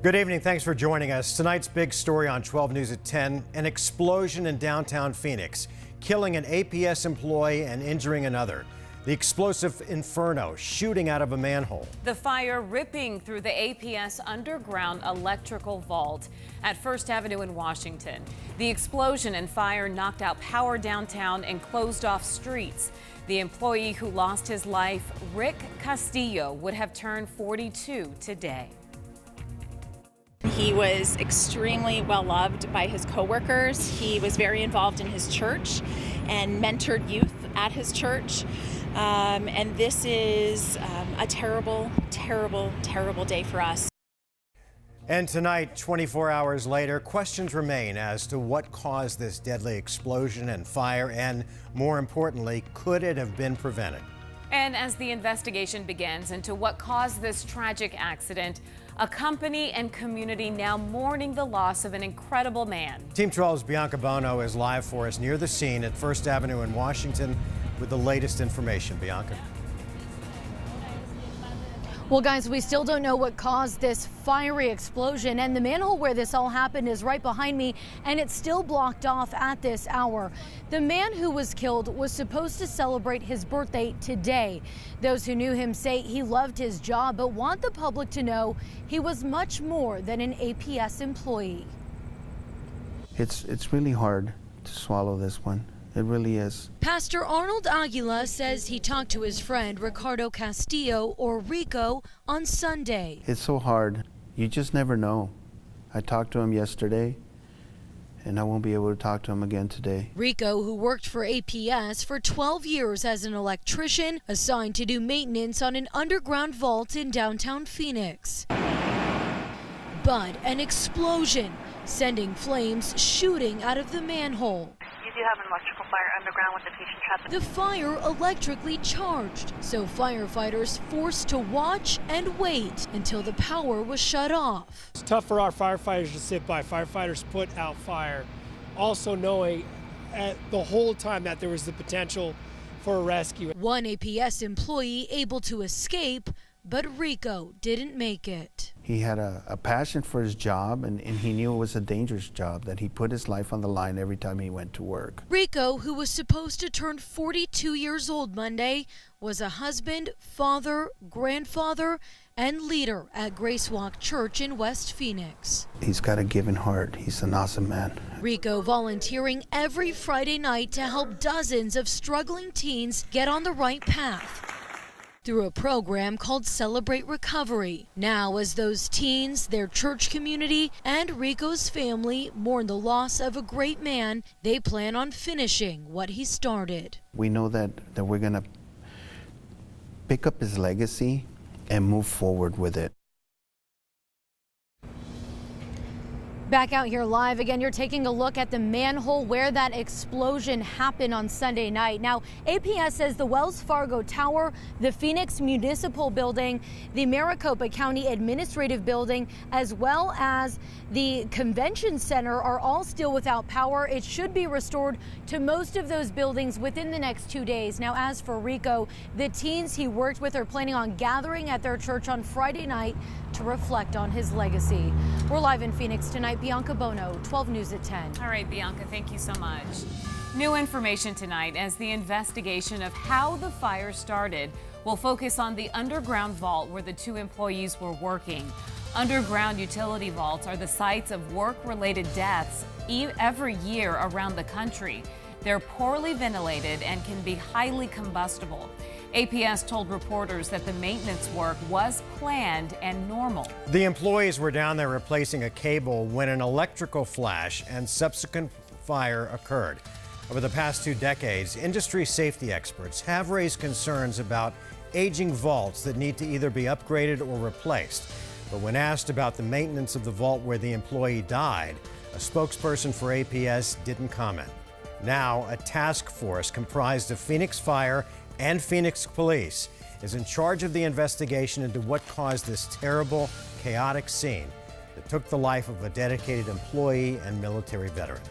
Good evening. Thanks for joining us. Tonight's big story on 12 News at 10, an explosion in downtown Phoenix, killing an APS employee and injuring another. The explosive inferno shooting out of a manhole. The fire ripping through the APS underground electrical vault at First Avenue in Washington. The explosion and fire knocked out power downtown and closed off streets. The employee who lost his life, Rico Castillo, would have turned 42 today. He was extremely well loved by his coworkers. He was very involved in his church and mentored youth at his church. And this is a terrible, terrible, terrible day for us. And tonight, 24 hours later, questions remain as to what caused this deadly explosion and fire, and more importantly, could it have been prevented? And as the investigation begins into what caused this tragic accident, a company and community now mourning the loss of an incredible man. Team 12's Bianca Bono is live for us near the scene at First Avenue in Washington with the latest information. Bianca. Well, guys, we still don't know what caused this fiery explosion, and the manhole where this all happened is right behind me, and it's still blocked off at this hour. The man who was killed was supposed to celebrate his birthday today. Those who knew him say he loved his job, but want the public to know he was much more than an APS employee. It's really hard to swallow this one. It really is. Pastor Arnold Aguila says he talked to his friend Ricardo Castillo, or Rico, on Sunday. It's so hard. You just never know. I talked to him yesterday, and I won't be able to talk to him again today. Rico, who worked for APS for 12 years as an electrician, assigned to do maintenance on an underground vault in downtown Phoenix. But an explosion, sending flames shooting out of the manhole. You do have an electrical fire underground with the patient trapped. The fire electrically charged, so firefighters forced to watch and wait until the power was shut off. It's tough for our firefighters to sit by. Firefighters put out fire, also knowing the whole time that there was the potential for a rescue. One APS employee able to escape, but Rico didn't make it. He had a passion for his job, and he knew it was a dangerous job, that he put his life on the line every time he went to work. Rico, who was supposed to turn 42 years old Monday, was a husband, father, grandfather, and leader at Grace Walk Church in West Phoenix. He's got a giving heart. He's an awesome man. Rico volunteering every Friday night to help dozens of struggling teens get on the right path through a program called Celebrate Recovery. Now, as those teens, their church community, and Rico's family mourn the loss of a great man, they plan on finishing what he started. We know that we're going to pick up his legacy and move forward with it. Back out here live again, you're taking a look at the manhole where that explosion happened on Sunday night. Now, APS says the Wells Fargo Tower, the Phoenix Municipal Building, the Maricopa County Administrative Building, as well as the Convention Center are all still without power. It should be restored to most of those buildings within the next 2 days. Now, as for Rico, the teens he worked with are planning on gathering at their church on Friday night to reflect on his legacy. We're live in Phoenix tonight. Bianca Bono, 12 News at 10. All right, Bianca, thank you so much. New information tonight as the investigation of how the fire started will focus on the underground vault where the two employees were working. Underground utility vaults are the sites of work-related deaths every year around the country. They're poorly ventilated and can be highly combustible. APS told reporters that the maintenance work was planned and normal. The employees were down there replacing a cable when an electrical flash and subsequent fire occurred. Over the past 2 decades, industry safety experts have raised concerns about aging vaults that need to either be upgraded or replaced. But when asked about the maintenance of the vault where the employee died, a spokesperson for APS didn't comment. Now, a task force comprised of Phoenix Fire and Phoenix Police is in charge of the investigation into what caused this terrible, chaotic scene that took the life of a dedicated employee and military veteran.